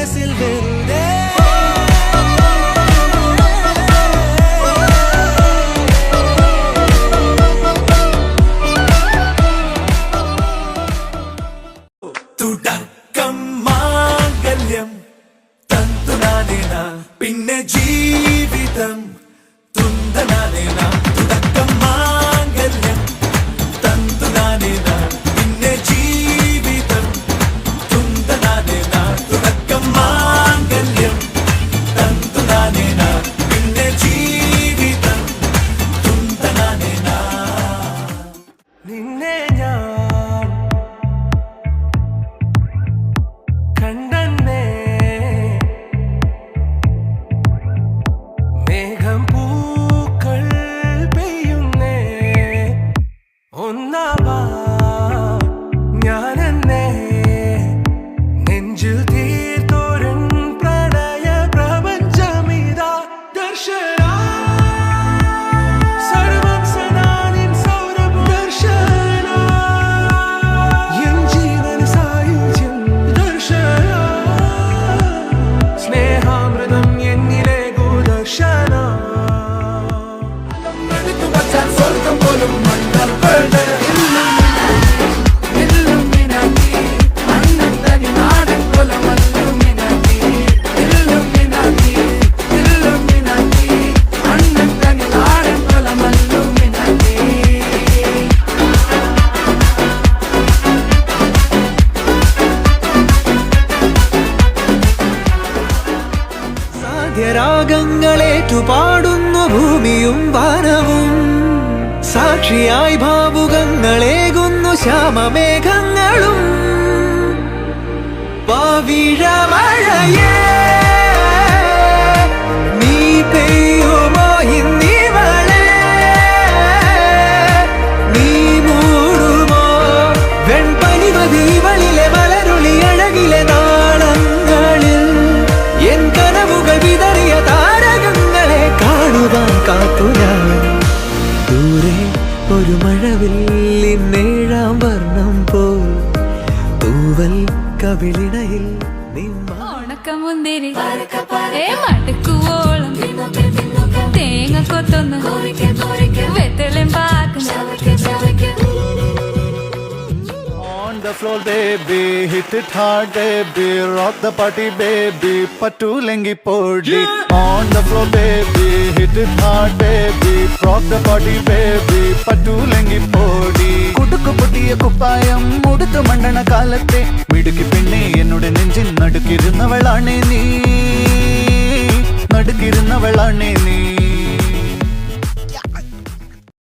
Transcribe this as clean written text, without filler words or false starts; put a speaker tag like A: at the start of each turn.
A: മനസ്സിൽ വെറുതെ തുടക്കം മാംഗല്യം തന്തുനാനേന പിന്നെ ജീവിതം തുന്തനാനേന തുടക്കം മാംഗല്യം തന്തുനാനേന പിന്നെ ജീവിതം തുന്തനാനേന തുടക്കം മാംഗല്യം തന്തുനാനേന പിന്നെ ജീവിതം തുന്തനാനേന നിന്നെ ഞാൻ കണ്ടന്നേ മേഘം പൂക്കൾ പെയ്യുന്നേ ഒന്നാവാ ഞാനെന്നേ നെഞ്ചിൽ തീർത്തോരൻ പ്രണയ പ്രപഞ്ചമിതാ ദർശന സർവം സദാനിൻ സൗരഭം ദർശന എൻ ജീവന സായുജ്യം ദർശന സ്നേഹാമൃതം എന്നിലേകൂ ദർശന സ്വർഗം പോലും മണ്ണപ്പേടെ സാധ്യരാഗങ്ങളേറ്റുപാടുന്നു ഭൂമിയും വാനവും സാക്ഷിയായി ഭാവുകങ്ങളേകുന്നു ശ്യാമമേഘങ്ങളും പവിഴമഴയേ നീ പെയ്യുമോ ഇന്നിവളെ നീ മൂടുമോ വെൺപനിമതിവളിലെ മലരുളി അഴകിലെ നാളങ്ങളിൽ എൻ കനവുകൾ വിതറിയ താരകങ്ങളെ കാണുവാൻ കാത്തു ഞാൻ ദൂരെ ഒരു മഴവില്ലിന്നേഴാം വർണ്ണം പോൽ തൂവൽ കവിളിണയിൽ
B: ഉണക്കമുന്തിരി മടുക്കുവോളം തേങ്ങ കൊത്തൊന്ന് വെത്തലും പാക്കുന്നു
C: On the floor baby, hit it hard baby, rock the party baby, pattu lengi podi. On the floor baby, hit it hard baby, rock the party baby, pattu lengi podi. കുടുക്കു പൊട്ടിയ കുപ്പായം മുടുത്തു മണ്ടണ കാലത്തെ മിടുക്കി പെണ്ണെ എന്നോട് നെഞ്ചിൽ നടുക്കിരുന്നവളാണേ നീ നടുക്കിരുന്നവളാണേ നീ